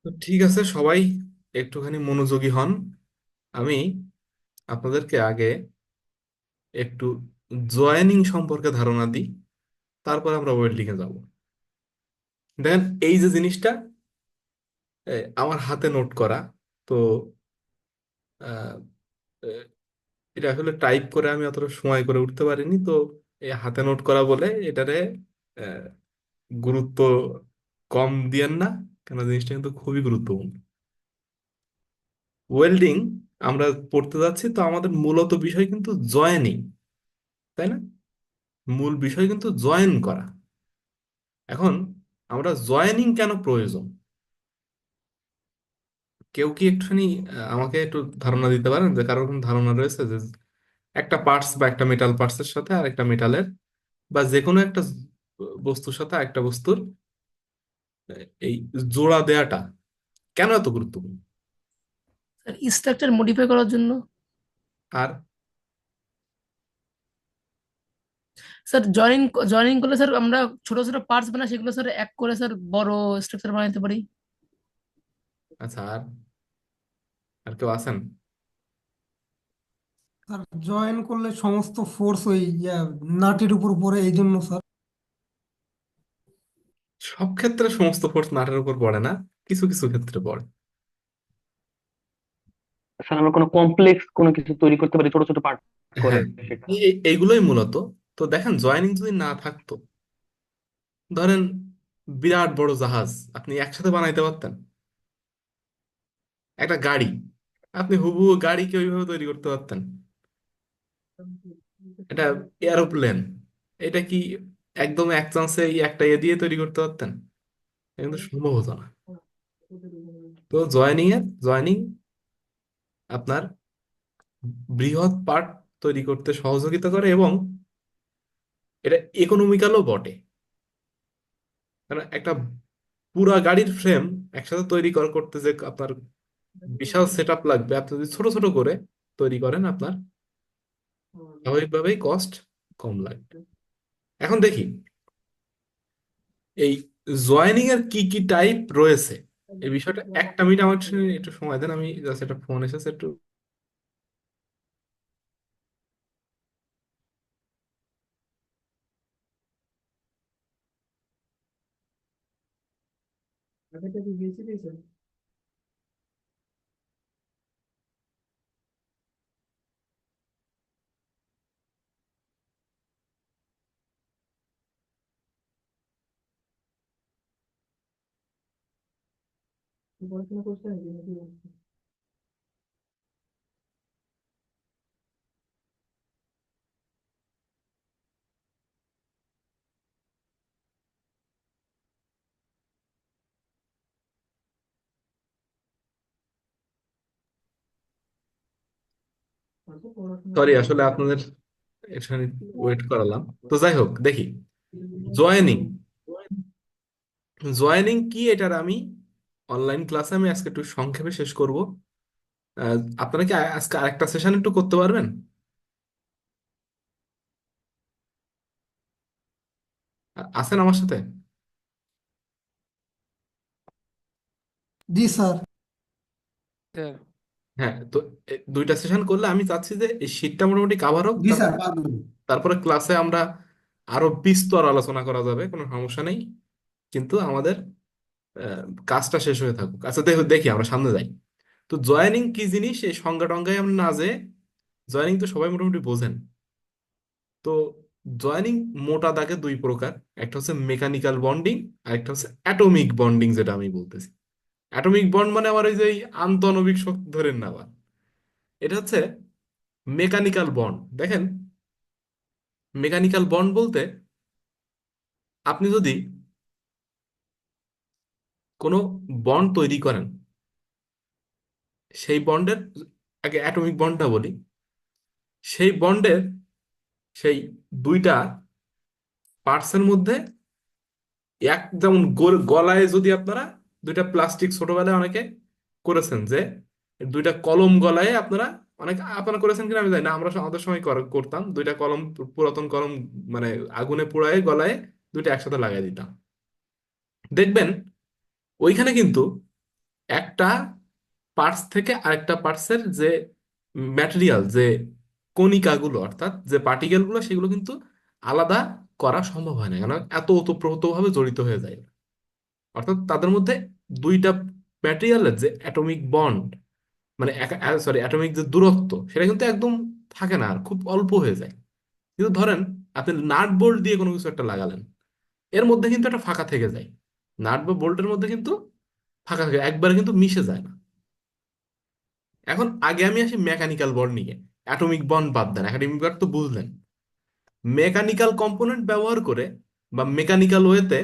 তো ঠিক আছে, সবাই একটুখানি মনোযোগী হন। আমি আপনাদেরকে আগে একটু জয়েনিং সম্পর্কে ধারণা দিই, তারপর আমরা ওয়েল্ডিং এ যাব। দেখেন, এই যে জিনিসটা আমার হাতে নোট করা, তো আহ, আহ, এটা আসলে টাইপ করে আমি অতটা সময় করে উঠতে পারিনি, তো এই হাতে নোট করা বলে এটারে আহ, গুরুত্ব কম দিয়েন না, কেন জিনিসটা কিন্তু খুবই গুরুত্বপূর্ণ। ওয়েল্ডিং আমরা পড়তে যাচ্ছি, তো আমাদের মূলত বিষয় কিন্তু জয়েনিং, তাই না? মূল বিষয় কিন্তু জয়েন করা। এখন আমরা জয়েনিং কেন প্রয়োজন, কেউ কি একটুখানি আমাকে একটু ধারণা দিতে পারেন, যে কারোর কোনো ধারণা রয়েছে যে একটা পার্টস বা একটা মেটাল পার্টসের সাথে আর একটা মেটালের বা যে কোনো একটা বস্তুর সাথে আরেকটা বস্তুর এই জোড়া দেয়াটা কেন এত গুরুত্বপূর্ণ? স্যার স্ট্রাকচার মডিফাই করার জন্য। আর স্যার জয়েনিং জয়েনিং করলে স্যার আমরা ছোট ছোট পার্টস বানাই, সেগুলো স্যার এক করে স্যার বড় স্ট্রাকচার বানাতে পারি। আচ্ছা, আর আর কেউ আছেন? স্যার জয়েন করলে সমস্ত ফোর্স ওই নাটের উপর পড়ে এই জন্য স্যার। সব ক্ষেত্রে সমস্ত ফোর্স নাটের উপর পড়ে না, কিছু কিছু ক্ষেত্রে পড়ে। স্যার আমরা কোনো কমপ্লেক্স কোনো কিছু তৈরি করতে পারি ছোট ছোট পার্ট করে হ্যাঁ, সেটা। এইগুলোই মূলত। তো দেখেন, জয়েনিং যদি না থাকতো, ধরেন বিরাট বড় জাহাজ আপনি একসাথে বানাইতে পারতেন। একটা গাড়ি, আপনি হুবহু গাড়িকে ওইভাবে তৈরি করতে পারতেন। এটা এরোপ্লেন, এটা কি একদম এক চান্সে একটা দিয়ে তৈরি করতে পারতেন? এটা কিন্তু সম্ভব হতো না। তো জয়েনিং আপনার বৃহৎ পার্ট তৈরি করতে সহযোগিতা করে, এবং এটা ইকোনমিক্যালও বটে। কারণ একটা পুরা গাড়ির ফ্রেম একসাথে তৈরি করতে যে আপনার বিশাল সেট আপ লাগবে, আপনি যদি ছোট ছোট করে তৈরি করেন, আপনার স্বাভাবিকভাবেই কস্ট কম লাগবে। এখন দেখি এই জয়েনিং এর কি কি টাইপ রয়েছে। এই বিষয়টা একটা মিনিট আমার একটু সময় দেন, আমি জাস্ট একটা ফোন এসেছে একটু। সরি, আসলে আপনাদের এখানে ওয়েট করালাম। তো যাই হোক, দেখি জয়েনিং জয়েনিং কি, এটার আমি অনলাইন ক্লাসে আমি আজকে একটু সংক্ষেপে শেষ করব। আপনারা কি আজকে আরেকটা সেশন একটু করতে পারবেন? আছেন আমার সাথে? জি স্যার। স্যার হ্যাঁ, তো দুইটা সেশন করলে আমি চাচ্ছি যে এই শীটটা মোটামুটি কাভার হোক, জি তারপর স্যার পারবেন। তারপরে ক্লাসে আমরা আরো বিস্তর আলোচনা করা যাবে, কোনো সমস্যা নেই। কিন্তু আমাদের কাজটা শেষ হয়ে থাকুক। আচ্ছা, দেখি আমরা সামনে যাই। তো জয়েনিং কি জিনিস, এই সংজ্ঞা টঙ্গায় আমরা না যে, জয়েনিং তো সবাই মোটামুটি বোঝেন। তো জয়েনিং মোটা দাগে দুই প্রকার, একটা হচ্ছে মেকানিক্যাল বন্ডিং, আর একটা হচ্ছে অ্যাটমিক বন্ডিং, যেটা আমি বলতেছি। অ্যাটমিক বন্ড মানে আমার ওই যে এই আন্তঃআণবিক শক্তি ধরেন না আবার, এটা হচ্ছে মেকানিক্যাল বন্ড। দেখেন, মেকানিক্যাল বন্ড বলতে আপনি যদি কোনো বন্ড তৈরি করেন, সেই বন্ডের, আগে অ্যাটমিক বন্ডটা বলি, সেই বন্ডের সেই দুইটা পার্টসের মধ্যে এক, যেমন গলায় যদি আপনারা দুইটা প্লাস্টিক, ছোটবেলায় অনেকে করেছেন যে দুইটা কলম গলায় আপনারা, অনেক আপনারা করেছেন কিনা আমি জানি না, আমরা আমাদের সময় করতাম দুইটা কলম, পুরাতন কলম, মানে আগুনে পোড়ায় গলায় দুইটা একসাথে লাগাই দিতাম। দেখবেন ওইখানে কিন্তু একটা পার্টস থেকে আরেকটা পার্টসের যে ম্যাটেরিয়াল, যে কণিকাগুলো অর্থাৎ যে পার্টিকেলগুলো, সেগুলো কিন্তু আলাদা করা সম্ভব হয় না, কেন এত ওতপ্রোতভাবে জড়িত হয়ে যায়। অর্থাৎ তাদের মধ্যে দুইটা ম্যাটেরিয়ালের যে অ্যাটমিক বন্ড, মানে সরি অ্যাটমিক যে দূরত্ব, সেটা কিন্তু একদম থাকে না, আর খুব অল্প হয়ে যায়। কিন্তু ধরেন আপনি নাট বোল্ট দিয়ে কোনো কিছু একটা লাগালেন, এর মধ্যে কিন্তু একটা ফাঁকা থেকে যায়। নাট বা বোল্টের মধ্যে কিন্তু ফাঁকা থাকে, একবারে কিন্তু মিশে যায় না। এখন আগে আমি আসি মেকানিক্যাল বন্ড নিয়ে। অ্যাটমিক বন্ড বাদ দেন, অ্যাটমিক বন্ড তো বুঝলেন। মেকানিক্যাল কম্পোনেন্ট ব্যবহার করে বা মেকানিক্যাল ওয়েতে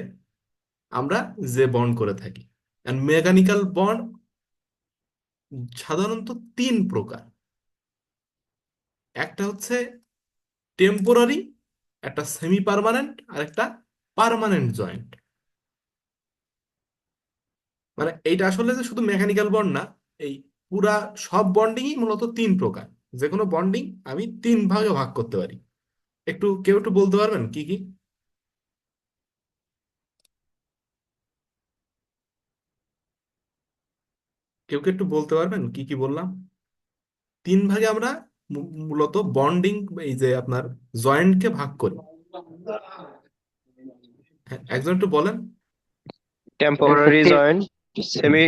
আমরা যে বন্ড করে থাকি, মেকানিক্যাল বন্ড সাধারণত তিন প্রকার। একটা হচ্ছে টেম্পোরারি, একটা সেমি পার্মানেন্ট, আর একটা পার্মানেন্ট জয়েন্ট। মানে এইটা আসলে যে শুধু মেকানিক্যাল বন্ড না, এই পুরা সব বন্ডিংই মূলত তিন প্রকার। যে কোনো বন্ডিং আমি তিন ভাগে ভাগ করতে পারি। কেউ একটু বলতে পারবেন কি কি? কেউ একটু বলতে পারবেন কি কি বললাম? তিন ভাগে আমরা মূলত বন্ডিং, এই যে আপনার জয়েন্টকে ভাগ করি। হ্যাঁ, একজন একটু বলেন। Temporary joint, semi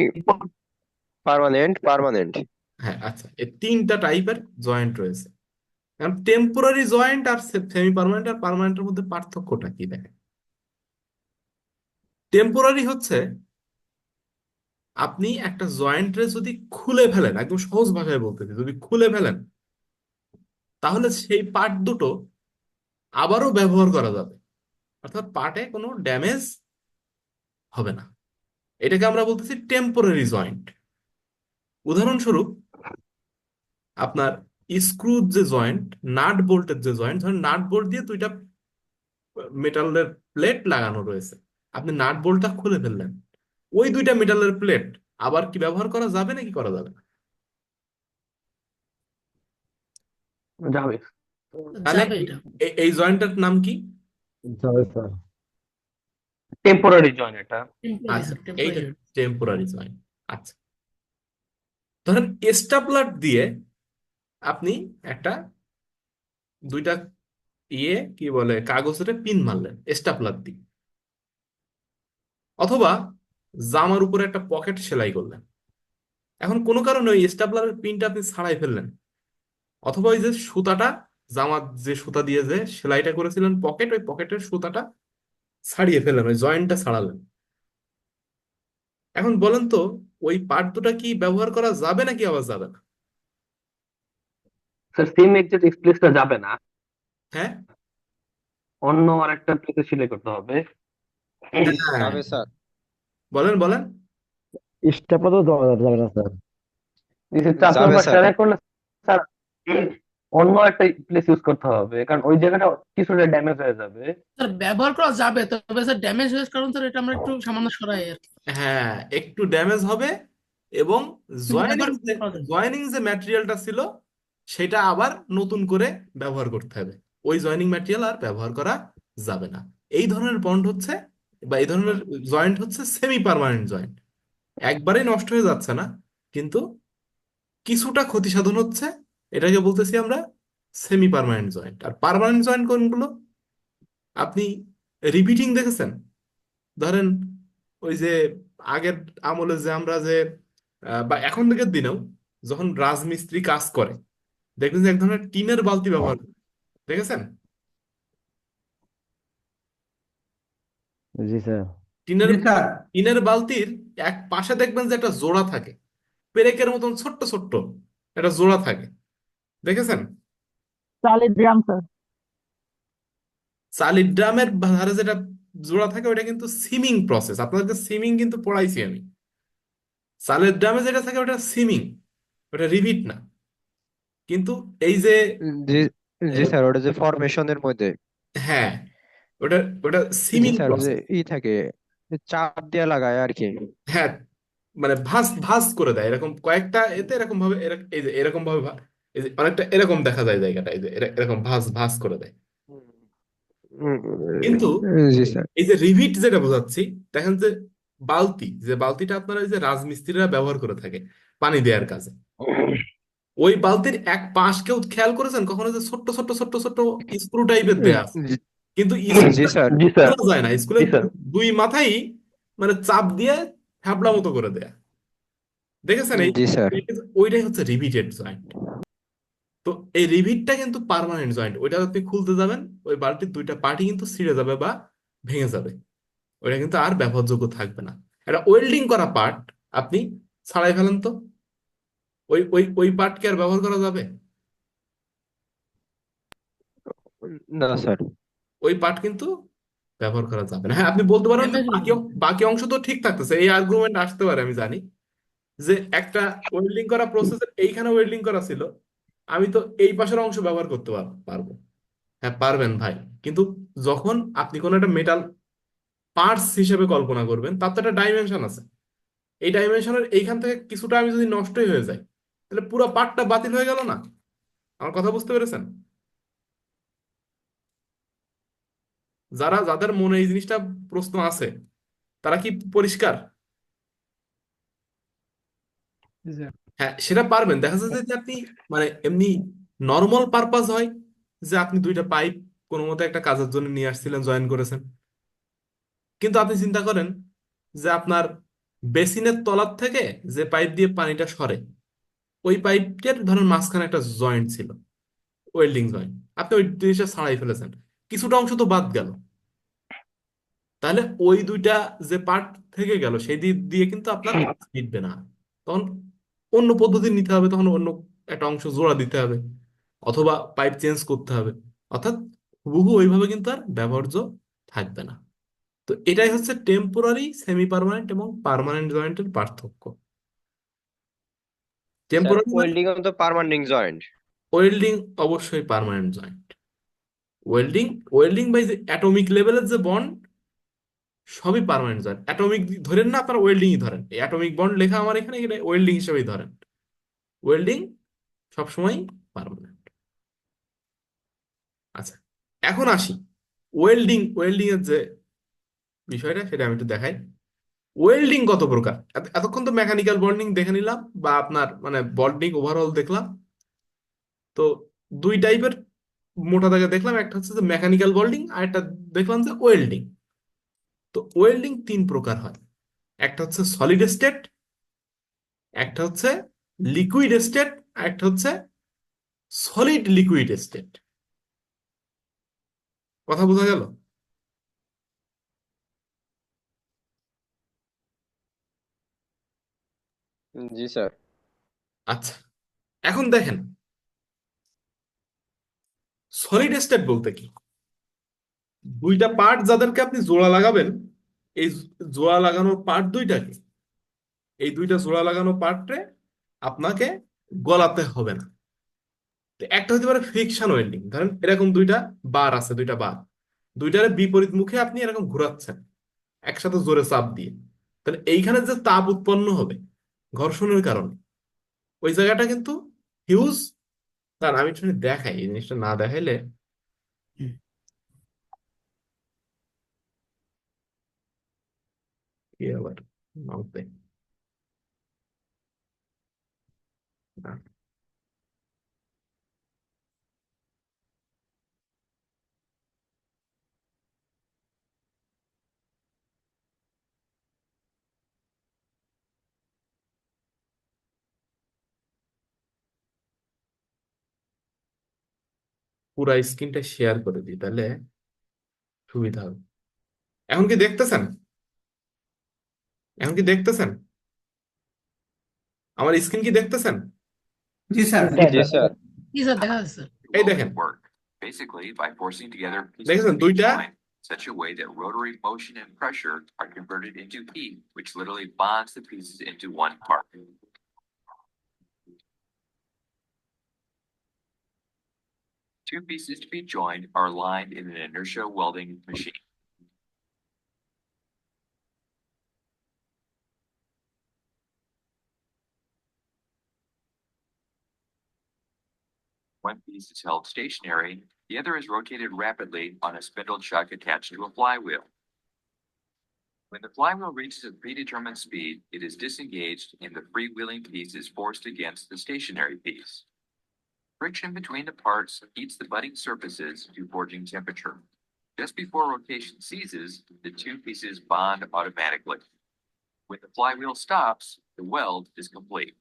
permanent, permanent. হ্যাঁ, আচ্ছা, এই তিনটা টাইপের জয়েন্ট রয়েছে। কারণ টেম্পোরারি জয়েন্ট আর সেমি পার্মানেন্ট আর পার্মানেন্টের মধ্যে পার্থক্যটা কি দেখেন। টেম্পোরারি হচ্ছে আপনি একটা জয়েন্টে যদি খুলে ফেলেন, একদম সহজ ভাষায় বলতেছি, যদি খুলে ফেলেন, তাহলে সেই পার্ট দুটো আবারও ব্যবহার করা যাবে। অর্থাৎ পার্টে কোনো ড্যামেজ হবে না। এটাকে আমরা বলতেছি টেম্পোরারি জয়েন্ট। উদাহরণস্বরূপ আপনার স্ক্রুর যে জয়েন্ট, নাট বোল্টের যে জয়েন্ট, ধরেন নাট বোল্ট দিয়ে দুইটা মেটালের প্লেট লাগানো রয়েছে, আপনি নাট বোল্টটা খুলে ফেললেন, ওই দুইটা মেটালের প্লেট আবার কি ব্যবহার করা যাবে নাকি করা যাবে না? যাবে। তাহলে যাবে এটা। এই জয়েন্টটার নাম কি? যাবে স্যার। টেম্পোরারি জয়েন্ট এটা। টেম্পোরারি আচ্ছা, স্যার, টেম্পোরারি এইটা জয়েন্ট। Temporary joint. আচ্ছা, ধরেন স্টাপলার দিয়ে আপনি একটা দুইটা কি বলে কাগজের পিন মারলেন স্টাপলার দিয়ে, অথবা জামার উপরে একটা পকেট সেলাই করলেন। এখন কোনো কারণে ওই স্টাপলারের পিনটা আপনি ছাড়াই ফেললেন, অথবা ওই যে সুতাটা, জামার যে সুতা দিয়ে যে সেলাইটা করেছিলেন পকেট, ওই পকেটের সুতাটা ছাড়িয়ে ফেললেন, ওই জয়েন্টটা ছাড়ালেন। এখন বলেন তো, ওই পার্ট দুটা কি ব্যবহার করা যাবে নাকি আবার যাবে না? স্যার সেম এক্সাক্ট প্লেসটা যাবে না, হ্যাঁ, অন্য আরেকটা প্লেসে সেলাই করতে হবে। হ্যাঁ, যাবে স্যার। বলেন বলেন। স্টেপও তো দেওয়া যাবে না স্যার। চার যাবে নাম্বার স্যার। সেলাই করলে স্যার অন্য একটা প্লেস ইউজ করতে হবে, কারণ ওই জায়গাটা কিছুটা ড্যামেজ হয়ে যাবে। স্যার ব্যবহার করা যাবে, তবে স্যার ড্যামেজ হয়েছে কারণ স্যার এটা আমরা একটু সামান্য সরাই আর কি। হ্যাঁ, একটু ড্যামেজ হবে, এবং কিন্তু জয়েনিং ব্যবহার যে করা যাবে। জয়েনিং যে ম্যাটেরিয়ালটা ছিল, সেটা আবার নতুন করে ব্যবহার করতে হবে। ওই জয়েনিং ম্যাটেরিয়াল আর ব্যবহার করা যাবে না। এই ধরনের বন্ড হচ্ছে, বা এই ধরনের জয়েন্ট হচ্ছে সেমি পার্মানেন্ট জয়েন্ট। একবারেই নষ্ট হয়ে যাচ্ছে না, কিন্তু কিছুটা ক্ষতি সাধন হচ্ছে। এটাকে বলতেছি আমরা সেমি পার্মানেন্ট জয়েন্ট। আর পার্মানেন্ট জয়েন্ট কোনগুলো? আপনি রিপিটিং দেখেছেন? ধরেন ওই যে আগের আমলে যে আমরা যে বা এখন থেকে দিনেও যখন রাজমিস্ত্রি কাজ করে, দেখবেন যে এক ধরনের টিনের বালতি ব্যবহার করে। দেখেছেন? জি স্যার। টিনের জি স্যার। টিনের বালতির এক পাশে দেখবেন যে একটা জোড়া থাকে, পেরেকের মতন ছোট্ট ছোট্ট একটা জোড়া থাকে। দেখেছেন? চালের ড্রাম স্যার। চালির ড্রামের ধারে যেটা জোড়া থাকে, ওটা কিন্তু সিমিং প্রসেস। আপনাদেরকে সিমিং কিন্তু পড়াইছি আমি। চালের ড্রামে যেটা থাকে ওটা সিমিং, ওটা রিভিট না। কিন্তু এই যে জি, জি আহ, স্যার, ওটা যে ফরমেশনের মধ্যে। হ্যাঁ, ওটা ওটা জি সিমিং স্যার, ওই যে প্রসেস। থাকে, চাপ দিয়ে লাগায় আর কি। হ্যাঁ, মানে ভাঁজ ভাঁজ করে দেয় এরকম কয়েকটা এতে, এরকম ভাবে এই যে এরকম ভাবে এই যে অনেকটা এরকম দেখা যায় জায়গাটা, এই যে এরকম ভাঁজ ভাঁজ করে দেয়। উম, কিন্তু জি স্যার। এই যে রিভিট যেটা বোঝাচ্ছি, দেখেন যে বালতি, যে বালতিটা আপনারা ওই যে রাজমিস্ত্রিরা ব্যবহার করে থাকে পানি দেওয়ার কাজে, ওই বালতির এক পাশ কেউ খেয়াল করেছেন কখনো, যে ছোট্ট ছোট্ট ছোট্ট ছোট্ট স্ক্রু টাইপের দেয়া আছে, জি কিন্তু জি স্ক্রুটা স্যার। জি স্যার, খোলা যায় না, জি স্কুলের স্যার। দুই মাথাই মানে চাপ দিয়ে হ্যাবলা মতো করে দেয়া, দেখেছেন এই, জি স্যার। ওইটাই হচ্ছে রিভিটেড জয়েন্ট। তো এই রিভিটটা কিন্তু পার্মানেন্ট জয়েন্ট, ওইটা আপনি খুলতে যাবেন ওই বালতির দুইটা পার্টি কিন্তু ছিঁড়ে যাবে বা ভেঙে যাবে, ওইটা কিন্তু আর ব্যবহারযোগ্য থাকবে না। এটা ওয়েল্ডিং করা পার্ট আপনি ছাড়াই ফেলেন তো, ওই পার্টকে আর ব্যবহার করা যাবে? না স্যার। ওই পার্ট কিন্তু ব্যবহার করা যাবে না। হ্যাঁ, আপনি বলতে পারেন যে ড্যামেজ হয়ে বাকি যাবে। বাকি অংশ তো ঠিক থাকতেছে, এই আর্গুমেন্ট আসতে পারে, আমি জানি যে একটা ওয়েল্ডিং করা প্রসেসের এইখানে ওয়েল্ডিং করা ছিল, আমি তো এই পাশের অংশ ব্যবহার করতে পারবো। হ্যাঁ পারবেন ভাই, কিন্তু যখন আপনি কোনো একটা মেটাল পার্টস হিসেবে কল্পনা করবেন, তার তো একটা ডাইমেনশন আছে, এই ডাইমেনশনের এইখান থেকে কিছুটা আমি যদি নষ্টই হয়ে যায়, তাহলে পুরো পার্টটা বাতিল হয়ে গেল না? আমার কথা বুঝতে পেরেছেন? যাদের মনে এই জিনিসটা প্রশ্ন আছে, তারা কি পরিষ্কার? হ্যাঁ সেটা পারবেন। দেখা যাচ্ছে যে আপনি মানে এমনি নর্মাল পারপাস হয়, যে আপনি দুইটা পাইপ কোনো মতো একটা কাজের জন্য নিয়ে আসছিলেন, জয়েন করেছেন, কিন্তু আপনি চিন্তা করেন যে আপনার বেসিনের তলার থেকে যে পাইপ দিয়ে পানিটা সরে, ওই পাইপটার ধরেন মাঝখানে একটা জয়েন্ট ছিল, ওয়েল্ডিং জয়েন্ট, আপনি ওই জিনিসটা ছাড়াই ফেলেছেন, কিছুটা অংশ তো বাদ গেল, তাহলে ওই দুইটা যে পার্ট থেকে গেল সেই দিক দিয়ে কিন্তু আপনার কাজ মিটবে না, তখন অন্য পদ্ধতি নিতে হবে, তখন অন্য একটা অংশ জোড়া দিতে হবে, অথবা পাইপ চেঞ্জ করতে হবে, অর্থাৎ হুবহু ওইভাবে কিন্তু আর ব্যবহার্য থাকবে না। তো এটাই হচ্ছে টেম্পোরারি, সেমি পার্মানেন্ট এবং পার্মানেন্ট জয়েন্টের পার্থক্য। স্যার টেম্পোরারি মানে ওয়েল্ডিং তো পার্মানেন্ট জয়েন্ট। ওয়েল্ডিং অবশ্যই permanent joint. Welding welding by যে অ্যাটমিক লেভেলের যে বন্ড, সবই পার্মানেন্ট জয়েন্ট। অ্যাটমিক ধরেন না, আপনার ওয়েল্ডিংই ধরেন, এই অ্যাটমিক বন্ড লেখা আমার এখানে, এটা ওয়েল্ডিং হিসেবেই ধরেন, ওয়েল্ডিং সবসময় পার্মানেন্ট। আচ্ছা, এখন আসি ওয়েল্ডিং এর যে বিষয়টা, সেটা আমি একটু দেখাই। ওয়েল্ডিং কত প্রকার? এতক্ষণ তো মেকানিক্যাল বন্ডিং দেখে নিলাম, বা আপনার মানে বন্ডিং ওভারঅল দেখলাম। তো দুই টাইপের মোটা দাগে দেখলাম, একটা হচ্ছে যে মেকানিক্যাল ওয়েল্ডিং, আর একটা দেখলাম যে ওয়েল্ডিং। তো ওয়েল্ডিং তিন প্রকার হয়, একটা হচ্ছে সলিড স্টেট, একটা হচ্ছে লিকুইড স্টেট, আর একটা হচ্ছে সলিড লিকুইড স্টেট। কথা বোঝা গেল? জি স্যার। আচ্ছা, এখন দেখেন সলিড স্টেট বলতে কি, দুইটা পার্ট যাদেরকে আপনি জোড়া লাগাবেন, এই জোড়া লাগানোর পার্ট দুইটাকে, এই দুইটা জোড়া লাগানো পার্টে আপনাকে গলাতে হবে না। তো একটা হতে পারে ফ্রিকশন ওয়েল্ডিং, ধরেন এরকম দুইটা বার আছে, দুইটা বার, দুইটার বিপরীত মুখে আপনি এরকম ঘোরাচ্ছেন একসাথে জোরে চাপ দিয়ে, তাহলে এইখানে যে তাপ উৎপন্ন হবে ঘর্ষণের কারণে, ওই জায়গাটা কিন্তু হিউজ। তার আমি একটু দেখাই, এই জিনিসটা না দেখাইলে কি আবার মাউথে পুরা স্ক্রিনটা শেয়ার করে দিই, তাহলে সুবিধা হবে। এখন কি দেখতেছেন? এখন কি দেখতেছেন? আমার স্ক্রিন কি দেখতেছেন? জি স্যার। জি জি স্যার। স্যার। কি স্যার দেখা যাচ্ছে স্যার? এই দেখেন, work, basically by forcing together pieces দেখেছেন of each দুইটা, line in such a way that rotary motion and pressure are converted into heat, which literally bonds the pieces into one part. Two pieces to be joined are aligned in an inertia welding machine. One piece is held stationary, the other is rotated rapidly on a spindle chuck attached to a flywheel. When the flywheel reaches a predetermined speed, it is disengaged and the freewheeling piece is forced against the stationary piece. Friction between the parts heats the budding surfaces to forging temperature. Just before rotation ceases, the two pieces bond automatically. When the flywheel stops, the weld is complete.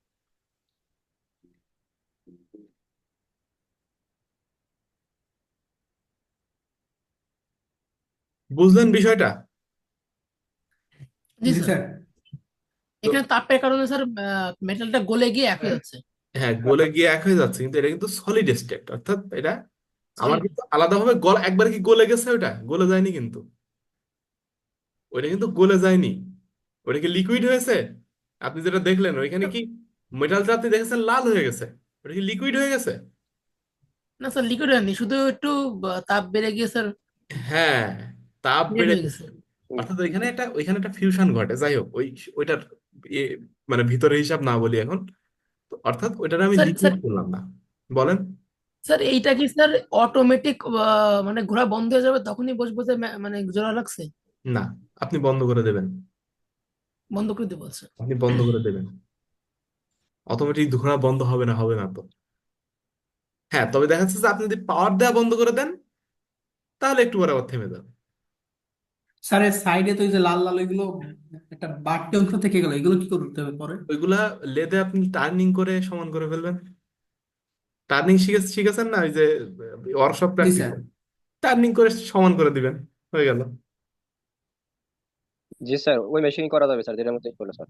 বুঝলেন বিষয়টা? জি জি sir, sir. তো এখানে তাপের কারণে sir মেটালটা গলে গিয়ে এক হয়ে যাচ্ছে। হ্যাঁ, গলে গিয়ে এক হয়ে যাচ্ছে, কিন্তু এটা কিন্তু সলিড স্টেট, অর্থাৎ এটা আমার সলিড। কিন্তু আলাদাভাবে একবার কি গলে গেছে, ওটা গলে যায়নি কিন্তু, ওইটা কিন্তু গলে যায়নি, ওটা কি লিকুইড হয়েছে? আপনি যেটা দেখলেন ওইখানে কি মেটালটা আপনি দেখেছেন লাল হয়ে গেছে, ওটা কি লিকুইড হয়ে গেছে? না স্যার, লিকুইড হয়নি, শুধু একটু তাপ বেড়ে গিয়ে স্যার হ্যাঁ, তাপ রেড বেড়ে হয়ে গেছে, গেছে। অর্থাৎ ওইখানে একটা ফিউশন ঘটে। যাই হোক, ওইটার ইয়ে, মানে ভিতরে হিসাব না বলি এখন। তো অর্থাৎ ওইটার আমি স্যার স্যার লিকুইড করলাম না। বলেন। স্যার এইটা কি স্যার অটোমেটিক মানে ঘোরা বন্ধ হয়ে যাবে তখনই বসবো যে মানে জোড়া লাগছে? না, আপনি বন্ধ করে দেবেন, বন্ধ করে দিতে বলছে। আপনি বন্ধ করে দেবেন, অটোমেটিক ঘোরা বন্ধ হবে না, হবে না তো। হ্যাঁ, তবে দেখা যাচ্ছে যে আপনি যদি পাওয়ার দেওয়া বন্ধ করে দেন তাহলে একটু পরে আবার থেমে যাবে। স্যার এর সাইডে তো এই যে লাল লাল এগুলো একটা বাড়তি অংশ থেকে গেল, এগুলো কি করতে হবে পরে? ওইগুলা লেদে আপনি টার্নিং করে সমান করে ফেলবেন। টার্নিং শিখেছেন না, ওই যে ওয়ার্কশপ জি প্র্যাকটিস, স্যার। টার্নিং করে সমান করে দিবেন, হয়ে গেল। জি স্যার, ওই মেশিন করা যাবে স্যার, যেটার মধ্যে বলে স্যার।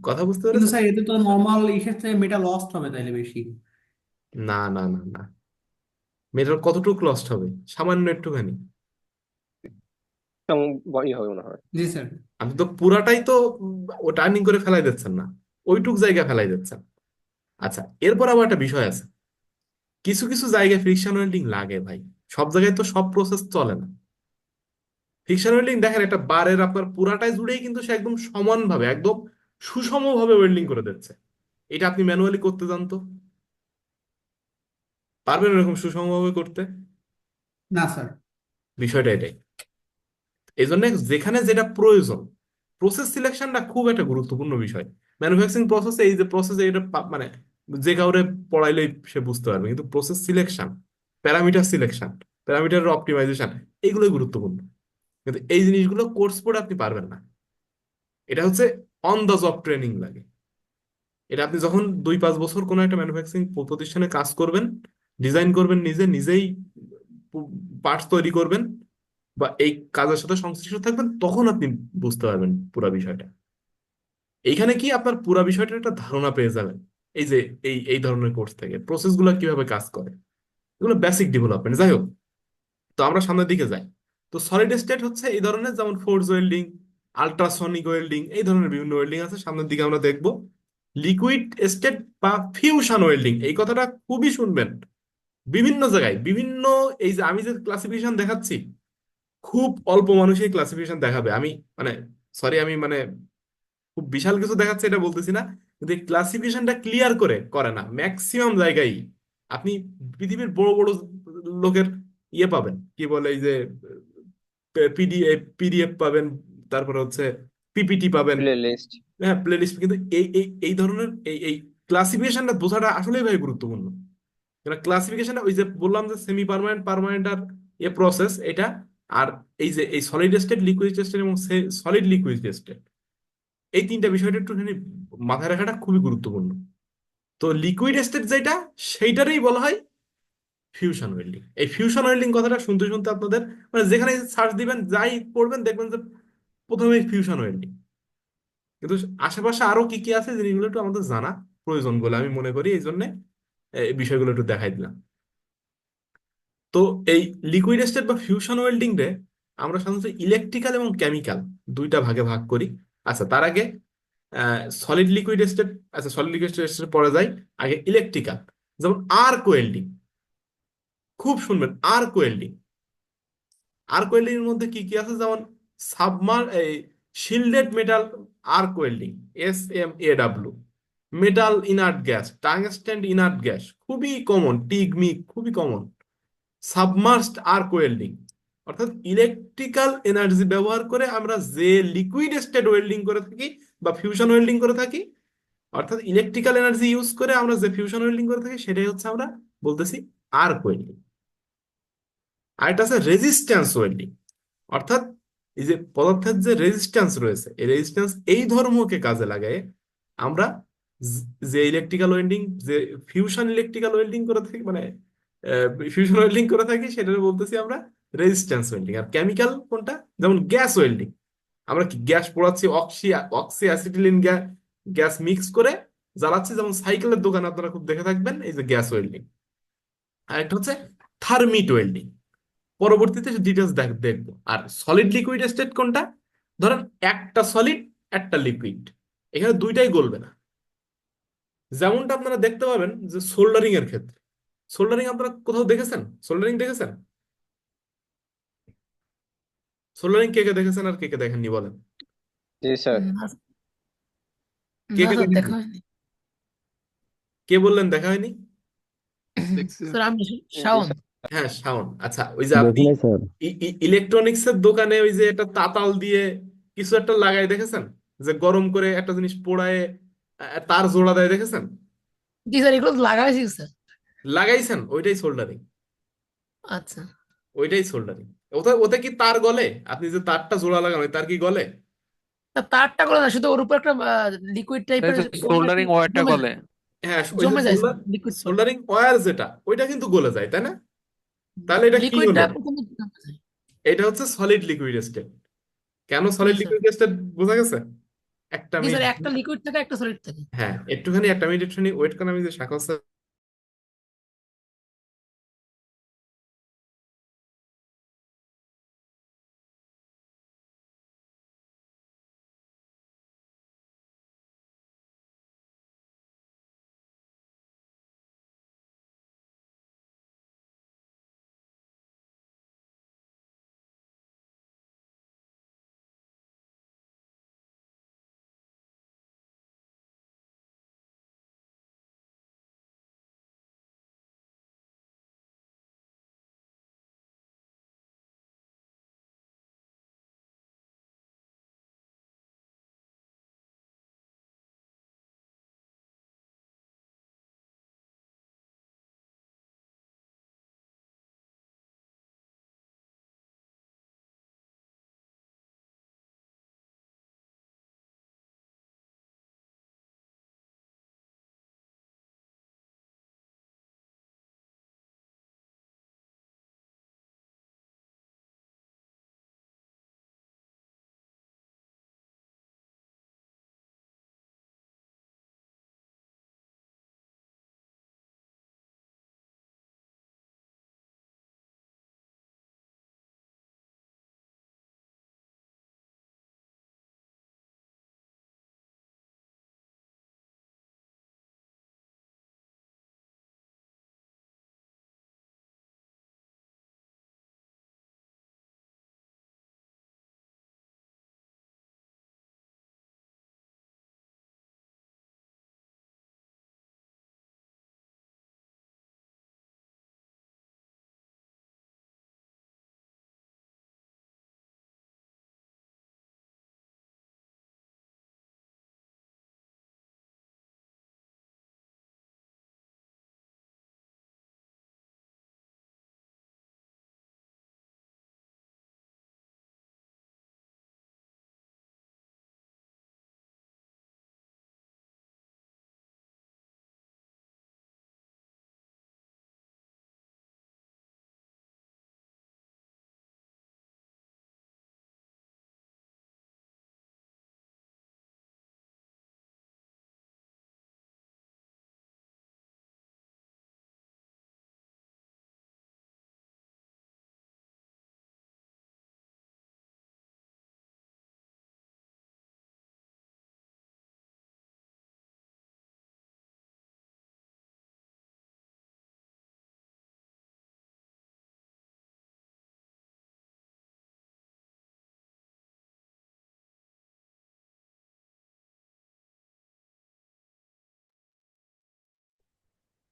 কথা বুঝতে কিন্তু পেরেছেন? স্যার এতে তো নর্মাল ইসের থেকে মেটা লস্ট হবে তাইলে বেশি। না না না না, মেটার কতটুকু লস্ট হবে? সামান্য একটুখানি। তেমন বড়ই হবে মনে হয়। জি স্যার। আপনি তো পুরাটাই তো ও টার্নিং করে ফেলাই দিচ্ছেন না, ওইটুক জায়গা ফেলাই দিচ্ছেন। আচ্ছা, এরপর আবার একটা বিষয় আছে, কিছু কিছু জায়গায় ফ্রিকশন ওয়েল্ডিং লাগে ভাই, সব জায়গায় তো সব প্রসেস চলে না। ফ্রিকশন ওয়েল্ডিং দেখেন, একটা বারের আপনার পুরাটাই জুড়েই কিন্তু সে একদম সমানভাবে, একদম সুষমভাবে ওয়েল্ডিং করে দিচ্ছে। এটা আপনি ম্যানুয়ালি করতে জানতো পারবেন এরকম সুষমভাবে করতে? না স্যার। বিষয়টা এটাই। এই জন্য যেখানে যেটা প্রয়োজন, প্রসেস সিলেকশনটা খুব একটা গুরুত্বপূর্ণ বিষয়। ম্যানুফ্যাকচারিং প্রসেসে এই যে প্রসেস, এটা মানে যে কাউরে পড়াইলেই সে বুঝতে পারবে, কিন্তু process selection, parameter selection, parameter optimisation, এগুলোই গুরুত্বপূর্ণ। কিন্তু এই জিনিসগুলো কোর্স পড়ে আপনি পারবেন না। এটা হচ্ছে অন দ্য জব ট্রেনিং লাগে। এটা আপনি যখন 2-5 বছর কোনো একটা ম্যানুফ্যাকচারিং প্রতিষ্ঠানে কাজ করবেন, ডিজাইন করবেন, নিজেই পার্টস তৈরি করবেন, বা এই কাজের সাথে সংশ্লিষ্ট থাকবেন, তখন আপনি বুঝতে পারবেন পুরো বিষয়টা। এইখানে কি আপনার পুরো বিষয়টার একটা ধারণা পেয়ে যাবেন, এই যে এই ধরনের কোর্স থেকে প্রসেস গুলো কিভাবে কাজ করে, এগুলো বেসিক ডেভেলপমেন্ট। যাই হোক, তো আমরা সামনের দিকে যাই। তো সলিড স্টেট হচ্ছে এই ধরনের, যেমন ফোর্স ওয়েল্ডিং, আল্ট্রাসনিক ওয়েল্ডিং, এই ধরনের বিভিন্ন ওয়েল্ডিং আছে, সামনের দিকে আমরা দেখব। লিকুইড স্টেট বা ফিউশন ওয়েল্ডিং, এই কথাটা খুবই শুনবেন বিভিন্ন জায়গায়, বিভিন্ন, এই যে আমি যে ক্লাসিফিকেশন দেখাচ্ছি, খুব অল্প মানুষই ক্লাসিফিকেশন দেখাবে। আমি মানে, সরি, আমি মানে খুব বিশাল কিছু দেখাচ্ছে এটা বলতেছি না, কিন্তু এই ক্লাসিফিকেশনটা ক্লিয়ার করে না ম্যাক্সিমাম জায়গায়। আপনি পৃথিবীর বড় বড় লোকের ইয়ে পাবেন, কি বলে, এই যে পিডিএফ পাবেন, তারপরে হচ্ছে পিপিটি পাবেন, প্লে লিস্ট। হ্যাঁ, প্লেলিস্ট। কিন্তু এই ধরনের এই ক্লাসিফিকেশনটা বোঝাটা আসলেই ভাই গুরুত্বপূর্ণ। ক্লাসিফিকেশনে ওই যে বললাম যে সেমি পার্মানেন্ট, পার্মানেন্ট আর প্রসেস এটা, আর এই যে এই সলিড স্টেট, লিকুইড স্টেট এবং সলিড লিকুইড স্টেট, এই তিনটা বিষয়টা একটুখানি মাথায় রাখাটা খুবই গুরুত্বপূর্ণ। তো লিকুইড স্টেট যেটা, সেইটারই বলা হয় ফিউশন ওয়েল্ডিং। এই ফিউশন ওয়েল্ডিং কথাটা শুনতে শুনতে আপনাদের মানে যেখানে সার্চ দিবেন, যাই পড়বেন, দেখবেন যে প্রথমে ফিউশন ওয়েল্ডিং। কিন্তু আশেপাশে আরো কি কি আছে জিনিসগুলো একটু আমাদের জানা প্রয়োজন বলে আমি মনে করি, এই জন্য এই বিষয়গুলো একটু দেখাই দিলাম। তো এই লিকুইড স্টেট বা ফিউশন ওয়েল্ডিং রে আমরা সাধারণত ইলেকট্রিক্যাল এবং কেমিক্যাল দুইটা ভাগে ভাগ করি। আচ্ছা, তার আগে সলিড লিকুইড স্টেট, আচ্ছা সলিড লিকুইড স্টেট পরে যাই, আগে ইলেকট্রিক্যাল। যেমন আর্ক ওয়েল্ডিং, খুব শুনবেন আর্ক ওয়েল্ডিং। আর্ক ওয়েল্ডিং এর মধ্যে কি কি আছে, যেমন এই shielded metal arc welding, SMAW, metal inert gas, tungsten inert gas, খুবই কমন, টিগমিক, খুবই কমন। সাবমার্সড আর্ক ওয়েল্ডিং, অর্থাৎ ইলেকট্রিক্যাল এনার্জি ব্যবহার করে আমরা যে লিকুইড স্টেট ওয়েল্ডিং করে থাকি বা ফিউশন ওয়েল্ডিং করে থাকি, অর্থাৎ ইলেকট্রিক্যাল এনার্জি ইউজ করে আমরা যে ফিউশন ওয়েল্ডিং করে থাকি সেটাই হচ্ছে আমরা বলতেছি আর্ক ওয়েল্ডিং। আর এটা আছে রেজিস্ট্যান্স ওয়েল্ডিং, অর্থাৎ এই যে পদার্থের যে রেজিস্ট্যান্স রয়েছে এই রেজিস্ট্যান্স এই ধর্মকে কাজে লাগায় আমরা যে ইলেকট্রিক্যাল ওয়েল্ডিং, যে ফিউশন ইলেকট্রিক্যাল ওয়েল্ডিং করে থাকি, মানে ফিউশন ওয়েল্ডিং করে থাকি, সেটা বলতেছি আমরা রেজিস্ট্যান্স ওয়েল্ডিং। আর কেমিক্যাল কোনটা, যেমন গ্যাস ওয়েল্ডিং, আমরা কি গ্যাস পোড়াচ্ছি, অক্সি অ্যাসিটিলিন গ্যাস মিক্স করে জ্বালাচ্ছি, যেমন সাইকেলের দোকানে আপনারা খুব দেখে থাকবেন এই যে গ্যাস ওয়েল্ডিং। আর একটা হচ্ছে থার্মিট ওয়েল্ডিং, পরবর্তীতে ডিটেলস দেখবো। আর সলিড লিকুইড স্টেট কোনটা, ধরেন একটা সলিড একটা লিকুইড, এখানে দুইটাই গলবে না। যেমনটা আপনারা দেখতে পাবেন যে সোল্ডারিং এর ক্ষেত্রে, সোল্ডারিং আপনারা কোথাও দেখেছেন, সোল্ডারিং দেখেছেন? সোল্ডারিং কে কে দেখেছেন আর কে কে দেখেননি বলেন? জি স্যার। না কে না কে স্যার, দেখেননি? দেখা হয়নি। কে বললেন দেখা হয়নি? স্যার আমি জি শাওন। স্যার। হ্যাঁ শাওন, আচ্ছা ওই যে আপনি দেখি নাই স্যার। ইলেকট্রনিক্স এর দোকানে ওই যে একটা তাতাল দিয়ে কিছু একটা লাগাই দেখেছেন, যে গরম করে একটা জিনিস পোড়ায় তার জোড়া দেয়, দেখেছেন? জি স্যার, এগুলো তো লাগাইছি স্যার। লাগাইছেন, ওইটাই সোল্ডারিং, আচ্ছা। ওইটাই সোল্ডারিং। ওতে ওতে কি তার গলে? আপনি যে তারটা জোড়া লাগানো, ওই তার কি গলে? তা তারটা করে না, শুধু ওর উপর একটা লিকুইড টাইপের সোল্ডারিং ওয়্যারটা জমে বলে। যায়, হ্যাঁ ওই যে জমে যায় স্যার, লিকুইড সোল্ডারিং ওয়্যার যেটা, ওইটা কিন্তু গলে যায়, তাই না? তাহলে এটা কি লিকুইডটা হলো? প্রথমে জমে যায়। এটা হচ্ছে সলিড লিকুইড স্টেট। কেন জি সলিড স্যার। লিকুইড স্টেট বোঝা গেছে? একটা জি মিনিট। স্যার, একটা লিকুইড থাকে একটা সলিড থাকে। হ্যাঁ একটুখানি, একটা মিনিট একটুখানি ওয়েট করেন, আমি যে শাখা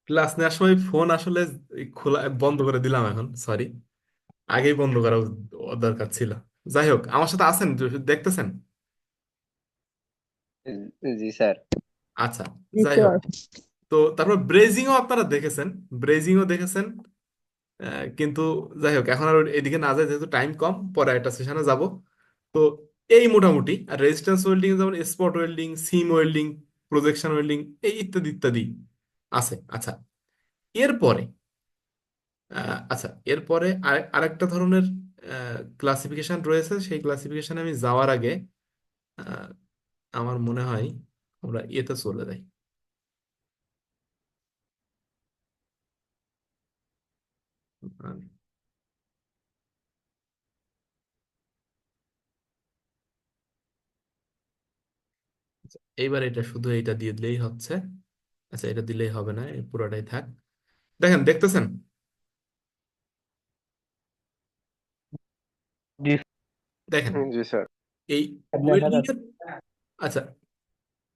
ক্লাস নেওয়ার সময় ফোন আসলে খোলা বন্ধ করে দিলাম, এখন সরি। আগেই বন্ধ করা দরকার ছিল। যাই হোক, আমার সাথে আছেন, দেখতেছেন? জি স্যার। আচ্ছা, জি যাই হোক। স্যার। তো তারপর ব্রেজিংও আপনারা দেখেছেন, ব্রেজিংও দেখেছেন। কিন্তু যাই হোক, এখন আর এদিকে না যায়, যেহেতু টাইম কম, পরে একটা সেশনে যাব। তো এই মোটামুটি। আর রেজিস্ট্যান্স ওয়েল্ডিং যেমন স্পট ওয়েল্ডিং, সিম ওয়েল্ডিং, প্রজেকশন ওয়েল্ডিং, এই ইত্যাদি ইত্যাদি আছে। আচ্ছা, এরপরে এরপরে আরেকটা ধরনের ক্লাসিফিকেশন রয়েছে। সেই ক্লাসিফিকেশনে আমি যাওয়ার আগে আহ, আমার মনে হয় আমরা এতে চলে যাই। আহ, এইবার এটা শুধু এটা দিয়ে দিলেই হচ্ছে। আচ্ছা, এটা দিলেই হবে না, এই পুরোটাই থাক। দেখেন, দেখতেছেন? জি দেখেন জি স্যার। এই দেখা ওয়েল্ডিং যাচ্ছে। এর। আচ্ছা,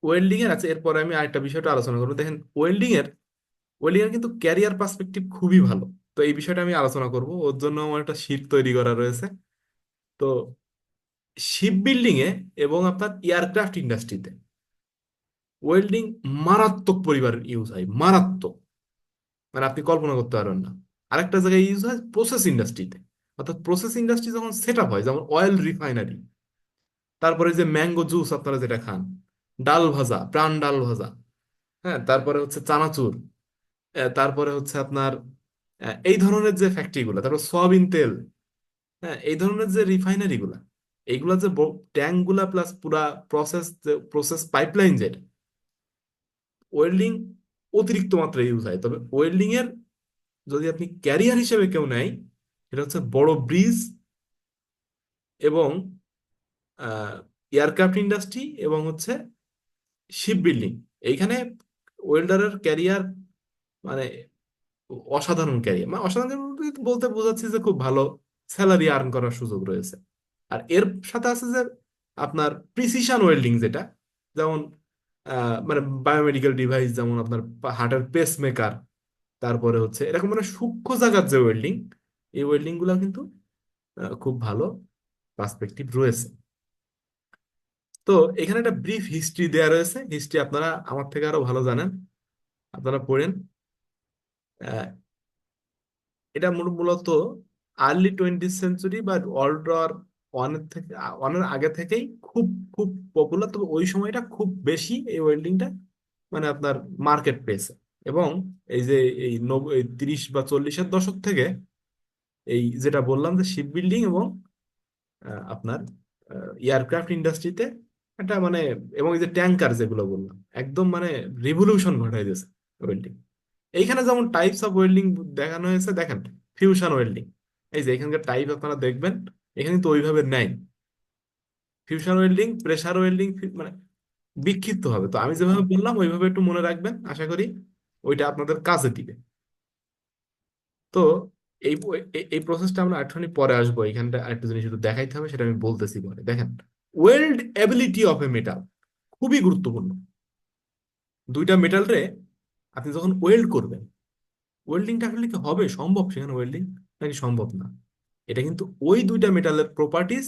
ওয়েল্ডিং এর আছে, এরপরে আমি আরেকটা বিষয়টা আলোচনা করবো। দেখেন, ওয়েল্ডিং এর কিন্তু ক্যারিয়ার পার্সপেক্টিভ খুবই ভালো। তো এই বিষয়টা আমি আলোচনা করব, ওর জন্য আমার একটা শীট তৈরি করা রয়েছে। তো শিপ বিল্ডিং এ এবং আপনার এয়ারক্রাফট ইন্ডাস্ট্রিতে ওয়েল্ডিং মারাত্মক পরিমাণের ইউজ হয়, মারাত্মক। মানে আপনি কল্পনা করতে পারবেন না। আরেকটা জায়গায় ইউজ হয় প্রসেস ইন্ডাস্ট্রিতে। অর্থাৎ প্রসেস ইন্ডাস্ট্রি যখন সেট আপ হয়, যেমন অয়েল রিফাইনারি, তারপরে যে ম্যাঙ্গো জুস আপনারা যেটা খান, ডাল ভাজা, প্রাণ ডাল ভাজা, হ্যাঁ, তারপরে হচ্ছে চানাচুর, তারপরে হচ্ছে আপনার এই ধরনের যে ফ্যাক্টরি গুলা, তারপর সয়াবিন তেল, হ্যাঁ, এই ধরনের যে রিফাইনারি গুলা, এইগুলা যে ট্যাঙ্ক গুলা প্লাস পুরা প্রসেস পাইপলাইন, যেটা ওয়েল্ডিং অতিরিক্ত মাত্রায় ইউজ হয়। তবে ওয়েল্ডিং এর যদি আপনি ক্যারিয়ার হিসেবে কেউ নেয়, এটা হচ্ছে বড় ব্রিজ এবং এয়ারক্রাফট ইন্ডাস্ট্রি এবং হচ্ছে শিপ বিল্ডিং। এইখানে ওয়েল্ডারের ক্যারিয়ার মানে অসাধারণ ক্যারিয়ার, মানে অসাধারণ বলতে বোঝাচ্ছি যে খুব ভালো স্যালারি আর্ন করার সুযোগ রয়েছে। আর এর সাথে আছে যে আপনার প্রিসিশন ওয়েল্ডিং, যেটা যেমন মানে বায়োমেডিকেল ডিভাইস, যেমন আপনার হার্টের পেস মেকার, তারপরে হচ্ছে এরকম মানে সূক্ষ্ম জায়গার যে ওয়েল্ডিং, এই ওয়েল্ডিং গুলা কিন্তু খুব ভালো পার্সপেক্টিভ রয়েছে। তো এখানে একটা ব্রিফ হিস্ট্রি দেয়া রয়েছে। হিস্ট্রি আপনারা আমার থেকে আরো ভালো জানেন, আপনারা পড়েন। আহ, এটা মূলত আর্লি 20th সেঞ্চুরি বা ওয়ার্ল্ড ওয়ার ওয়ানের আগে থেকেই খুব খুব পপুলার। তবে ওই সময়টা খুব বেশি এই ওয়েল্ডিংটা মানে আপনার মার্কেট পেয়েছে। এবং এই যে এই 30 বা 40-এর দশক থেকে এই যেটা বললাম যে শিপ বিল্ডিং এবং আপনার এয়ারক্রাফট ইন্ডাস্ট্রিতে একটা মানে, এবং এই যে ট্যাঙ্কার যেগুলো বললাম, একদম মানে রিভলিউশন ঘটাই দিয়েছে ওয়েল্ডিং। এইখানে যেমন টাইপস অফ ওয়েল্ডিং দেখানো হয়েছে, দেখেন, ফিউশন ওয়েল্ডিং। এই যে এখানকার টাইপ আপনারা দেখবেন, এখানে তো ওইভাবে নেই। ফিউশন ওয়েল্ডিং, প্রেসার ওয়েল্ডিং, মানে বিক্ষিপ্ত হবে। তো আমি যেভাবে বললাম ওইভাবে একটু মনে রাখবেন, আশা করি ওইটা আপনাদের কাজে দিবে। তো এই এই প্রসেসটা আমরা একটুখানি পরে আসবো। এখানটা আরেকটা জিনিস একটু দেখাইতে হবে, সেটা আমি বলতেছি পরে। দেখেন, weldability of a metal খুবই গুরুত্বপূর্ণ। দুইটা মেটাল রে আপনি যখন ওয়েল্ড করবেন, ওয়েল্ডিংটা আসলে কি হবে সম্ভব সেখানে ওয়েল্ডিং, নাকি সম্ভব না? এটা কিন্তু ওই দুইটা মেটালের প্রপার্টিজ,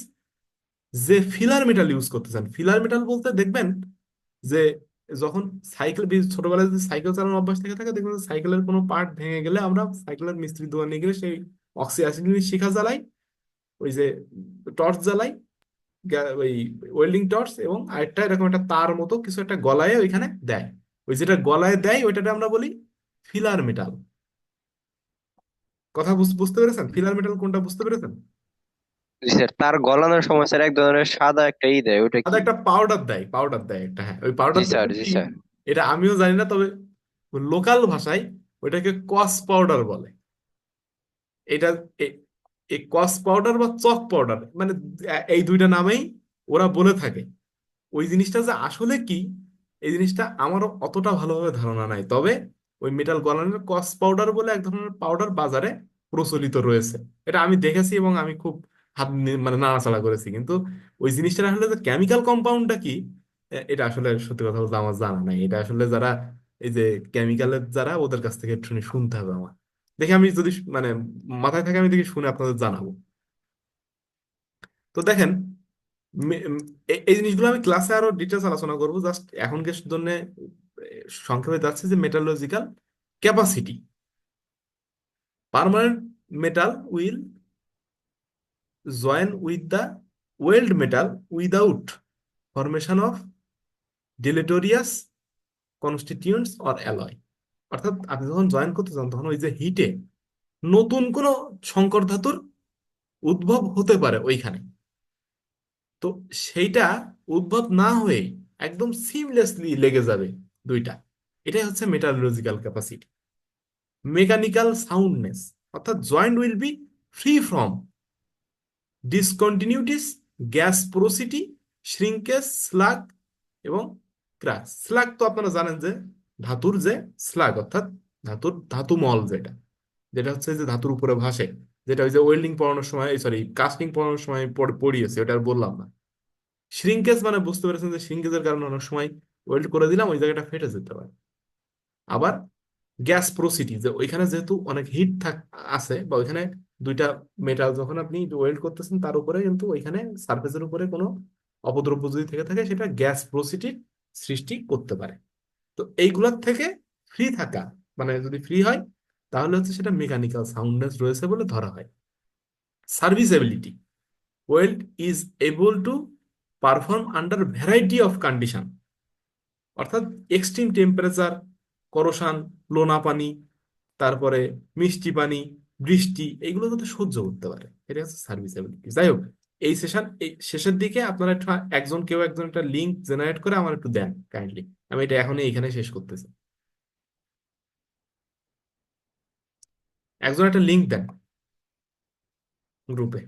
যে ফিলার মেটাল ইউজ করতে চান। ফিলার মেটাল বলতে দেখবেন যে যখন সাইকেল, ছোটবেলায় যদি সাইকেল চালানোর অভ্যাস থেকে থাকে, দেখবেন সাইকেলের কোনো পার্ট ভেঙে গেলে আমরা সাইকেলের মিস্ত্রি দোকানে গেলে সেই অক্সি অ্যাসিড শিখা জ্বালাই, ওই যে টর্চ জ্বালাই, ওই ওয়েল্ডিং টর্চ, এবং আরেকটা এরকম একটা তার মতো কিছু একটা গলায় ওইখানে দেয়। ওই যেটা গলায় দেয় ওইটাকে আমরা বলি ফিলার মেটাল। কথা বুঝতে পেরেছেন? ফিলার মেটাল কোনটা বুঝতে পেরেছেন? জি স্যার, তার গলানোর সময় স্যার এক ধরনের সাদা একটা দেয়, ওটা সাদা কি? একটা পাউডার দেয়, পাউডার দেয় একটা, হ্যাঁ, ওই জি পাউডার স্যার, জি কি স্যার। এটা আমিও জানি না। তবে লোকাল ভাষায় ওইটাকে কস পাউডার বলে। এটা এ- এই কস পাউডার বা চক পাউডার মানে এই দুইটা নামেই ওরা বলে থাকে। ওই জিনিসটা যে আসলে কি, এই জিনিসটা আমারও অতটা ভালোভাবে ধারণা নাই। তবে ওই মেটাল গলানোর কস পাউডার বলে এক ধরনের পাউডার বাজারে প্রচলিত রয়েছে। এটা আমি দেখেছি এবং আমি খুব মানে নাড়াচাড়া করেছি। কিন্তু ওই জিনিসটা আসলে যে কেমিক্যাল কম্পাউন্ডটা কি, এটা আসলে সত্যি কথা বলতে আমার জানা নাই। এটা আসলে যারা এই যে কেমিক্যালের যারা, ওদের কাছ থেকে একটু শুনতে হবে আমার। দেখি আমি যদি মানে মাথায় থাকে আমি দেখি শুনে আপনাদের জানাবো। তো দেখেন, এই জিনিসগুলো আমি ক্লাসে আরো ডিটেলস আলোচনা করবো, জাস্ট এখনকার জন্য সংক্ষেপে যাচ্ছে যে metallurgical capacity. Permanent metal will join with the weld metal without formation of deleterious constituents or alloy. অর্থাৎ আপনি যখন জয়েন করতে চান তখন ওই যে হিটে নতুন কোনো সংকর ধাতুর উদ্ভব হতে পারে ওইখানে। তো সেইটা উদ্ভব না হয়ে একদম সিমলেসলি লেগে যাবে দুইটা। এটাই হচ্ছে মেটালজিক্যাল ক্যাপাসিটি। মেকানিক্যাল সাউন্ডনেস, অর্থাৎ joint will be free from discontinuities, gas porosity, shrinkage, slag এবং ক্র্যাক। স্লাগ তো আপনারা জানেন যে ধাতুর যে স্লাগ, অর্থাৎ ধাতু মল, যেটা যেটা হচ্ছে যে ধাতুর উপরে ভাসে, যেটা ওই যে ওয়েল্ডিং পড়ানোর সময়, সরি কাস্টিং পড়ানোর সময় পড়িয়েছে, ওটা আর বললাম না। শ্রিঙ্কেজ মানে বুঝতে পেরেছেন যে শ্রিঙ্কেজের কারণে অনেক সময় ওয়েল্ড করে দিলাম ওই জায়গাটা ফেটে যেতে পারে। আবার গ্যাস প্রোসিটি, যে ওইখানে যেহেতু অনেক হিট আছে, বা ওইখানে দুইটা মেটাল যখন আপনি ওয়েল্ড করতেছেন তার উপরে কিন্তু ওইখানে সার্ফেসের উপরে কোনো অপদ্রব্য যদি থেকে থাকে সেটা গ্যাস প্রোসিটির সৃষ্টি করতে পারে। তো এইগুলোর থেকে ফ্রি থাকা, মানে যদি ফ্রি হয় তাহলে হচ্ছে সেটা মেকানিক্যাল সাউন্ডনেস রয়েছে বলে ধরা হয়। Serviceability, weld is able to perform under variety of condition, অর্থাৎ এক্সট্রিম টেম্পারেচার, করোশন, লোনা পানি, তারপরে মিষ্টি পানি, বৃষ্টি, এইগুলো যাতে সহ্য করতে পারে, এটা হচ্ছে সার্ভিসেবিলিটি। যাই হোক, এই শেষের দিকে আপনারা একটু কেউ একজন একটা লিঙ্ক জেনারেট করে আমার একটু দেন কাইন্ডলি। আমি এটা এখনই এখানে শেষ করতেছি। একজন একটা লিঙ্ক দেন গ্রুপে।